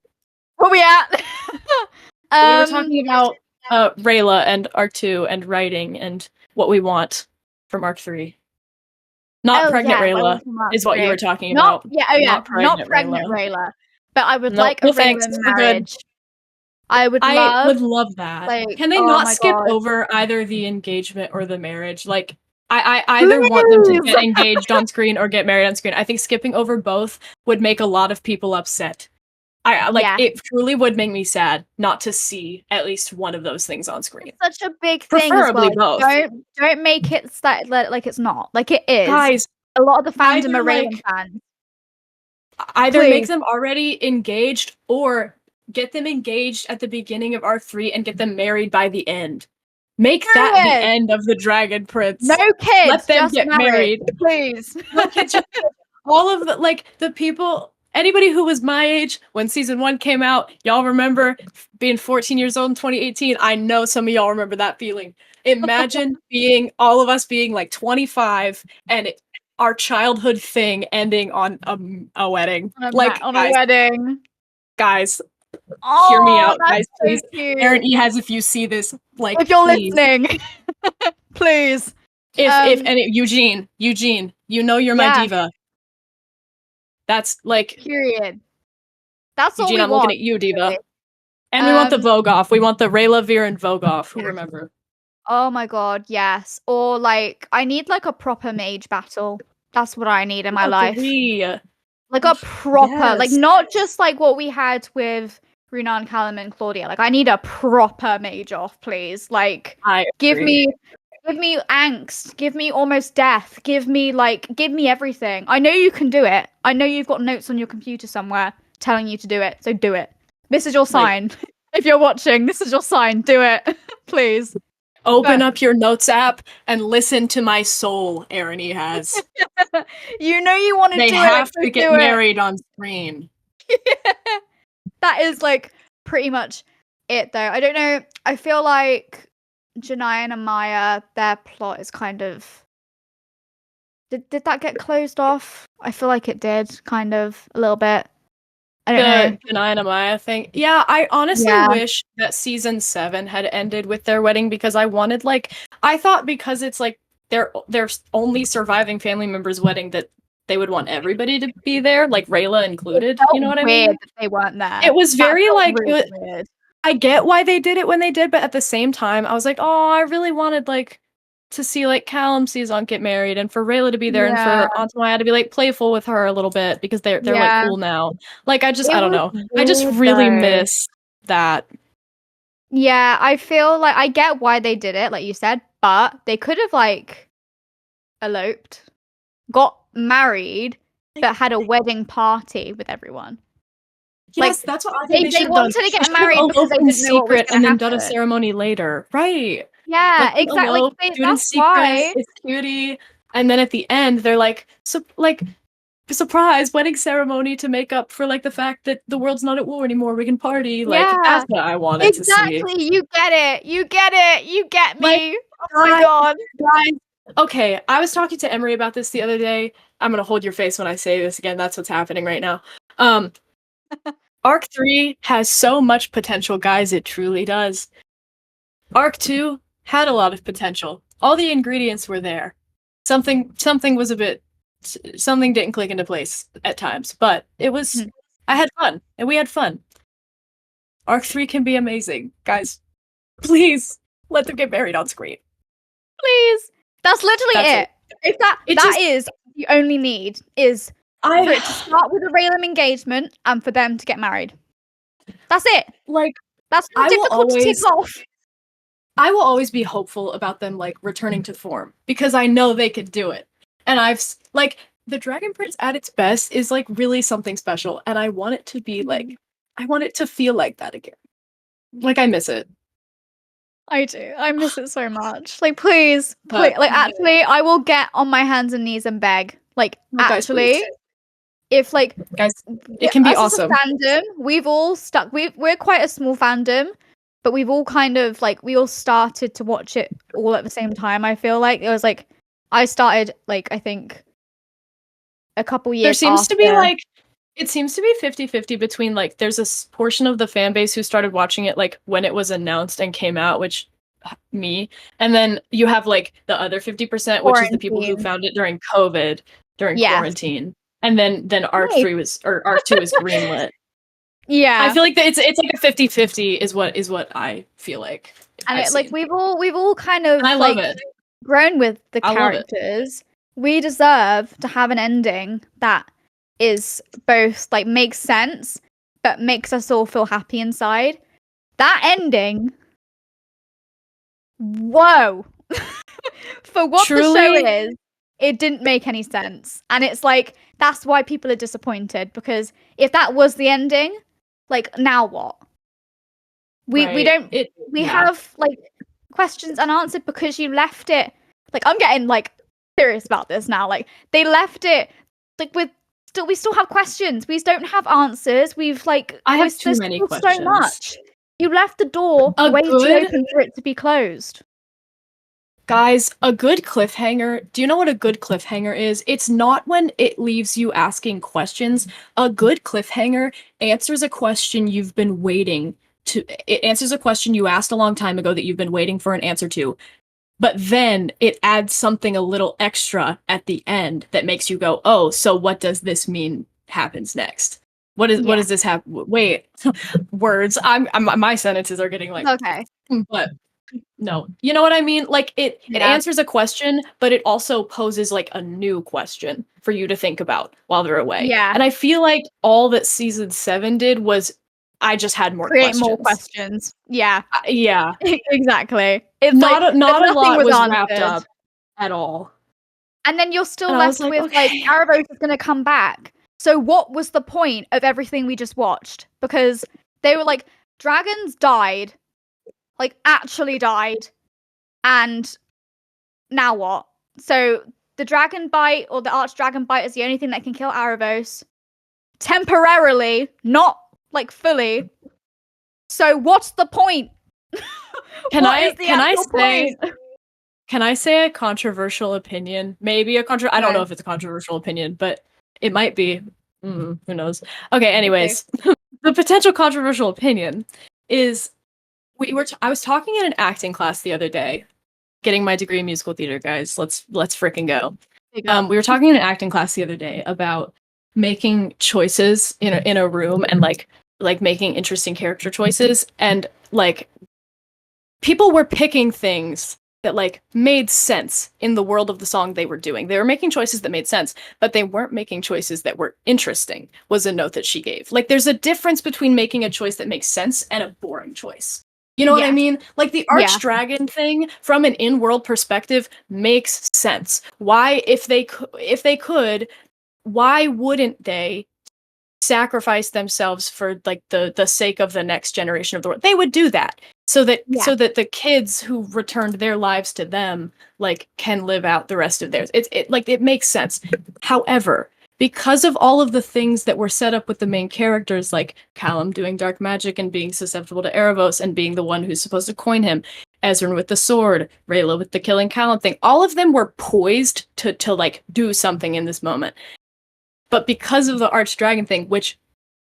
Where we at? We were talking about Rayla and Arc 2 and writing and what we want from Arc 3. Not pregnant Rayla is what you were talking about. Not pregnant Rayla. but I would Nope, like a no thanks. Raylan We're good. marriage. I would I would love, love that. like, Can they oh not my skip God. over either the engagement or the marriage? Like, I either want them to get Please! engaged on screen or get married on screen. I think skipping over both would make a lot of people upset. Yeah. It truly would make me sad not to see at least one of those things on screen. It's such a big thing as well. Preferably both. Don't make it like it's not. Like it is. Guys, A lot of the fandom either, are Raylan like- fans. either make Please. them already engaged or get them engaged at the beginning of arc 3 and get them married by the end. Make that the Period. end of the Dragon Prince. No kids. Let them just get married. married. Please. No kids, just all of the, like, the people, anybody who was my age when season 1 came out, y'all remember being 14 years old in 2018. I know some of y'all remember that feeling. Imagine all of us being like 25 and our childhood thing ending on a wedding. On Guys, a wedding. Guys, Oh, hear me out, that's guys, so please. cute. Aaron Ehaz, if you see this, like, if you're please. listening, please. Eugene, you know you're my Yeah. diva. That's like, Period. That's all Eugene, we I'm want. looking at you, diva. really. And we want the Vogoff. We want the Rayla, Veer, and Vogoff. Who remember? Oh my God, yes. Or like, I need like a proper mage battle. That's what I need in my life. Agree. Like a proper, like Yes. not just like what we had with Runan, Callum, and Claudia. Like I need a proper mage off, please. Like give me angst, give me almost death, give me everything. I know you can do it. I know you've got notes on your computer somewhere telling you to do it, so do it. This is your sign. If you're watching, this is your sign. Do it. Please. Open up your notes app and listen to my soul, Aaron Ehaz. You know you want to do it. They have to get married on screen. That is like pretty much it, though. I don't know. I feel like Janai and Amaya, their plot is kind of. Did that get closed off? I feel like it did, kind of a little bit. I don't know. The Janai and Amaya thing. Yeah, I honestly wish that season 7 had ended with their wedding because I wanted, like, I thought because it's like their only surviving family member's wedding that they would want everybody to be there, like Rayla included. You know what I mean? Weird that they weren't there. It was very like really weird. I get why they did it when they did, but at the same time, I was like, oh, I really wanted like to see like Callum Season get married and for Rayla to be there and for Aunt Maya to be like playful with her a little bit because they're like cool now. Like I don't know. I just really miss that. Yeah, I feel like I get why they did it, like you said, but they could have like eloped, got married, but had a wedding party with everyone. Yes, like, that's what I think they wanted to get married because they didn't know what was and then happen. done a ceremony later, right? Yeah, exactly. Elope, that's why it's cutie, and then at the end they're like, surprise wedding ceremony to make up for like the fact that the world's not at war anymore. We can party. Like that's what I wanted to see. Exactly. You get it. You get it. You get me. Like, oh my God, guys. Okay, I was talking to Emery about this the other day. I'm gonna hold your face when I say this again. That's what's happening right now. Arc 3 has so much potential, guys. It truly does. Arc 2 had a lot of potential. All the ingredients were there. Something was something didn't click into place at times, but it was. I had fun, and we had fun. Arc 3 can be amazing, guys. Please let them get married on screen. Please. That's literally it. If that is the only need is for it to start with a Raylan engagement and for them to get married. That's it. Like that's not difficult to tick off. I will always be hopeful about them like returning to form because I know they could do it. And I've like the Dragon Prince at its best is like really something special, and I want it to be like I want it to feel like that again. Like I miss it. I do. I miss it so much. Like please. Like actually, I will get on my hands and knees and beg. Like actually. Guys, if like guys, it can be awesome. As a fandom, we've all stuck. We're quite a small fandom, but we've all kind of like we all started to watch it all at the same time. I feel like it was like I started like I think a couple years. There seems to be like it seems to be 50-50 between like there's a portion of the fan base who started watching it like when it was announced and came out, which me, and then you have like the other 50%, which is the people who found it during COVID, during quarantine. And then Arc 3 was or Arc 2 was greenlit. Yeah. I feel like that it's like a 50-50 is what I feel like. And I've it, like seen. we've all kind of And I love it. grown with the I love it. characters. We deserve to have an ending that is both like makes sense but makes us all feel happy inside. That ending, whoa. For what the show Truly, is, it didn't make any sense. And it's like that's why people are disappointed, because if that was the ending, like now what? We right. don't we Yeah. have like questions unanswered because you left it. Like I'm getting like serious about this now. Like they left it like with still we still have questions. We don't have answers. We've like I have too there's many still so questions. much. You left the door A way too good open for it to be closed. Guys, a good cliffhanger. Do you know what a good cliffhanger is? It's not when it leaves you asking questions. A good cliffhanger answers a question you've been waiting to. It answers a question you asked a long time ago that you've been waiting for an answer to. But then it adds something a little extra at the end that makes you go, "Oh, so what does this mean happens next? What does this have? Wait, words. My sentences are getting like, Okay. but no. You know what I mean? Like it Yeah. answers a question, but it also poses like a new question for you to think about while they're away. Yeah. And I feel like all that season 7 did was I just had more Create questions. more questions. Yeah. Yeah. Exactly. It's Not like a, not a nothing lot was was wrapped answered. up at all. And then you're still And I was left like, with like okay. Arrowverse is going to come back. So what was the point of everything we just watched? Because they were like dragons died, like actually died, and now what? So the dragon bite or the arch dragon bite is the only thing that can kill Arrowverse temporarily, not like fully. So what's the point? Can What I is the can I actual say point? can I say a controversial opinion? Maybe I don't know No. if it's a controversial opinion, but it might be. Who knows? Okay, Okay. anyways, the potential controversial opinion is I was talking in an acting class the other day, getting my degree in musical theater, guys. Let's freaking go. Big up. We were talking in an acting class the other day about making choices in a room and like making interesting character choices, and like people were picking things that like made sense in the world of the song they were doing. They were making choices that made sense, but they weren't making choices that were interesting, was a note that she gave. Like there's a difference between making a choice that makes sense and a boring choice. You know what I Yeah. mean? Like the Yeah. Archdragon thing from an in-world perspective makes sense. Why if they could, why wouldn't they sacrifice themselves for like the sake of the next generation of the world? They would do that so that the kids who returned their lives to them like can live out the rest of theirs. It makes sense. However, because of all of the things that were set up with the main characters, like Callum doing dark magic and being susceptible to Erebos and being the one who's supposed to coin him, Ezran with the sword, Rayla with the killing Callum thing, all of them were poised to like do something in this moment. But because of the Archdragon thing, which,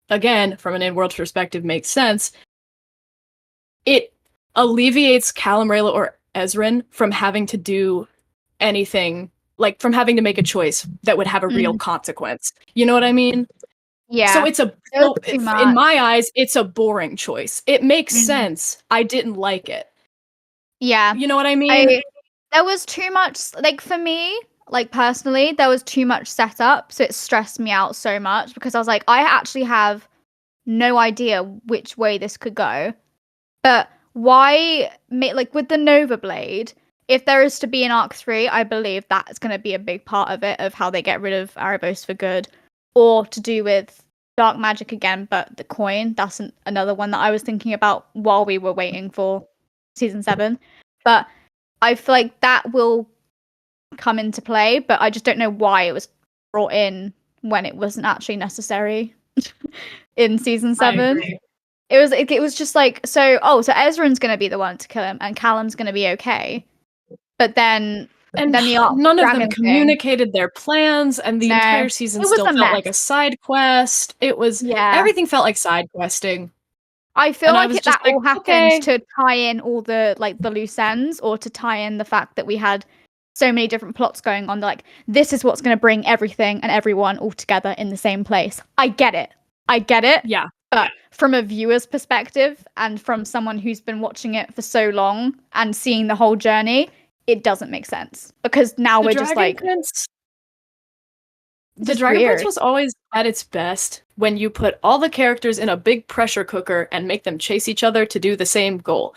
again, from an in-world perspective makes sense, it alleviates Callum, Rayla, or Ezran from having to do anything, like from having to make a choice that would have a real consequence. You know what I mean? Yeah. So in my eyes, it's a boring choice. It makes sense. I didn't like it. Yeah. You know what I mean? There was too much, like for me, like personally, there was too much setup, so it stressed me out so much because I was like, I actually have no idea which way this could go. But why, like with the Nova Blade, if there is to be an Arc 3, I believe that's going to be a big part of it, of how they get rid of Erebos for good, or to do with dark magic again, but the coin, that's another one that I was thinking about while we were waiting for season 7. But I feel like that will come into play, but I just don't know why it was brought in when it wasn't actually necessary in season 7. It was just like, so Ezran's gonna be the one to kill him and Callum's gonna be okay. But then the none of them dragon communicated their plans, and the entire season still felt like a side quest. Everything felt like side questing. I feel like that all happens okay, to tie in all the like the loose ends, or to tie in the fact that we had so many different plots going on. Like, this is what's going to bring everything and everyone all together in the same place. I get it. Yeah. But from a viewer's perspective and from someone who's been watching it for so long and seeing the whole journey, it doesn't make sense because now we're just like, the Dragon Prince was always at its best when you put all the characters in a big pressure cooker and make them chase each other to do the same goal.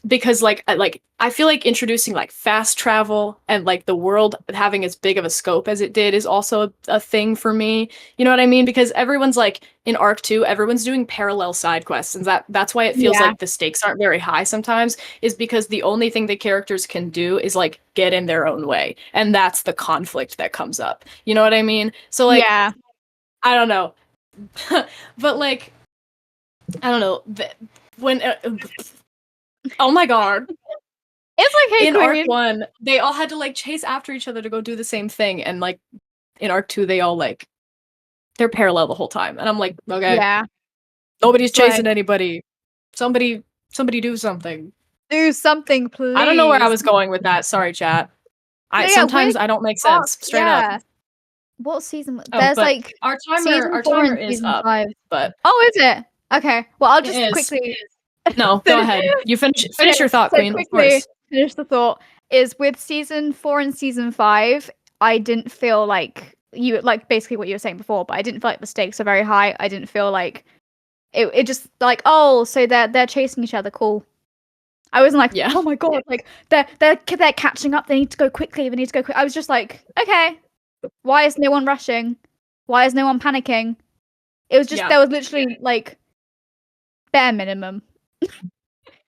Because I feel like introducing like fast travel and like the world having as big of a scope as it did is also a thing for me. You know what I mean? Because everyone's like in Arc 2, everyone's doing parallel side quests, and that's why it feels like the stakes aren't very high sometimes, is because the only thing the characters can do is like get in their own way. And that's the conflict that comes up. You know what I mean? So like I don't know. But like I don't know. When oh my god. It's like, hey, in Arc 1, they all had to like chase after each other to go do the same thing, and like in Arc 2, they all like they're parallel the whole time, and I'm like, okay, nobody's chasing anybody. Somebody do something. Do something, please. I don't know where I was going with that. Sorry, chat. Sometimes I don't make sense. Straight up. What season? There's like our timer is up. 5. But is it? Okay. Well, I'll just quickly. No, go ahead. You finish your thought, Queen. Quickly finish the thought. Is with season 4 and season 5, I didn't feel like you like basically what you were saying before, but I didn't feel like the stakes are very high. I didn't feel like it just like, oh, so they're chasing each other, cool. I wasn't like, oh my god, like they're catching up, they need to go quickly, I was just like, okay, why is no one rushing? Why is no one panicking? It was just there was literally like bare minimum.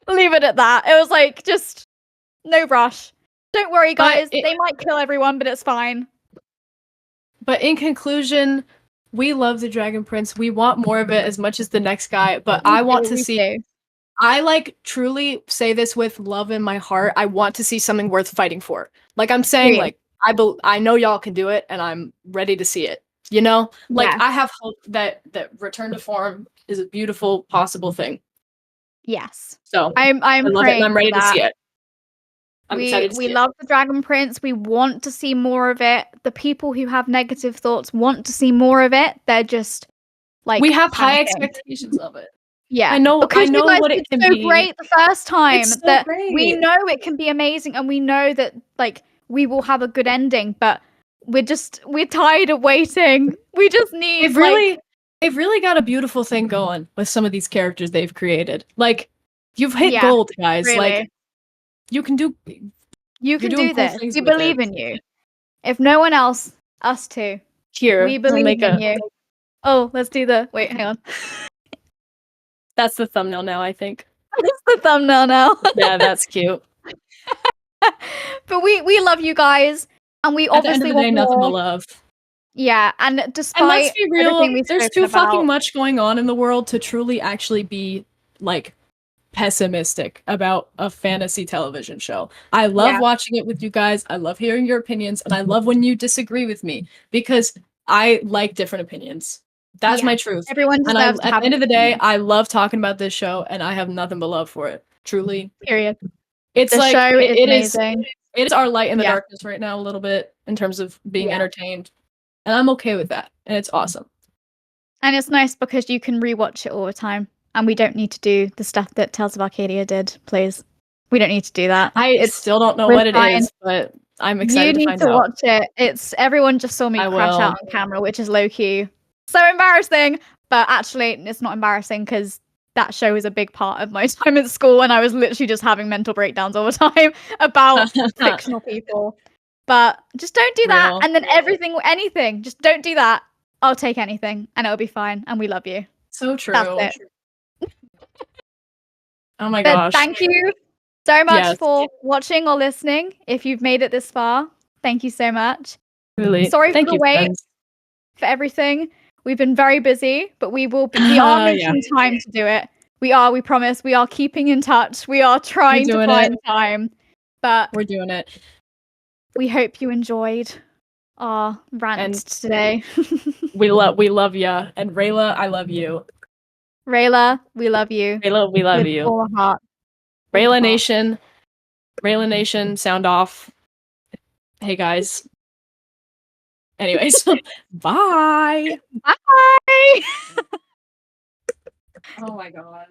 Leave it at that. It was like just no rush. Don't worry, guys. They might kill everyone, but it's fine. But in conclusion, we love the Dragon Prince. We want more of it as much as the next guy, but I want to see... I like truly say this with love in my heart. I want to see something worth fighting for. Like I'm saying, like I know y'all can do it, and I'm ready to see it. You know, like I have hope that return to form is a beautiful possible thing. Yes. So I'm praying. I'm ready to see it. I'm excited to see we love the Dragon Prince. We want to see more of it. The people who have negative thoughts want to see more of it. They're just like we have high expectations of it. Yeah, I know what it can be. So great the first time that great. We know it can be amazing, and we know that like we will have a good ending. But we're tired of waiting. We just need. They've really got a beautiful thing going with some of these characters they've created. Like you've hit gold, guys. Really. Like you can do. You can do this. We believe in you. If no one else, us too. Here, we believe in you. Oh, let's do the. Wait, hang on. That's the thumbnail now, I think. That's the thumbnail now. Yeah, that's cute. But we love you guys, and we obviously want more. Nothing but love. Yeah, and despite let's be real, there's too fucking much going on in the world to truly actually be like pessimistic about a fantasy television show. I love watching it with you guys. I love hearing your opinions, and I love when you disagree with me because I like different opinions. That's my truth. Everyone deserves at the end of the day, I love talking about this show, and I have nothing but love for it. Truly. Period. It's the like show is amazing. It is our light in the darkness right now, a little bit in terms of being entertained, and I'm okay with that. And it's awesome. And it's nice because you can rewatch it all the time, and we don't need to do the stuff that Tales of Arcadia did. Please, we don't need to do that. I still don't know what it is, but I'm excited to find out. You need to watch it. It's everyone just saw me crash out on camera, which is low key. So embarrassing, but actually it's not embarrassing because that show is a big part of my time at school, and I was literally just having mental breakdowns all the time about fictional people. But just don't do that, and then anything, just don't do that. I'll take anything, and it'll be fine, and we love you. So true. That's it. Oh my gosh. Thank you so much for watching or listening. If you've made it this far, thank you so much. Really. Sorry for the wait, for everything. We've been very busy, but we are making time to do it. We promise. We are keeping in touch. We are trying to find time. But we're doing it. We hope you enjoyed our rant today. we love ya. And Rayla, I love you. Rayla, we love you. Rayla, we love you. All heart. Rayla Nation, sound off. Hey guys. Anyways, bye. Bye. Oh my god.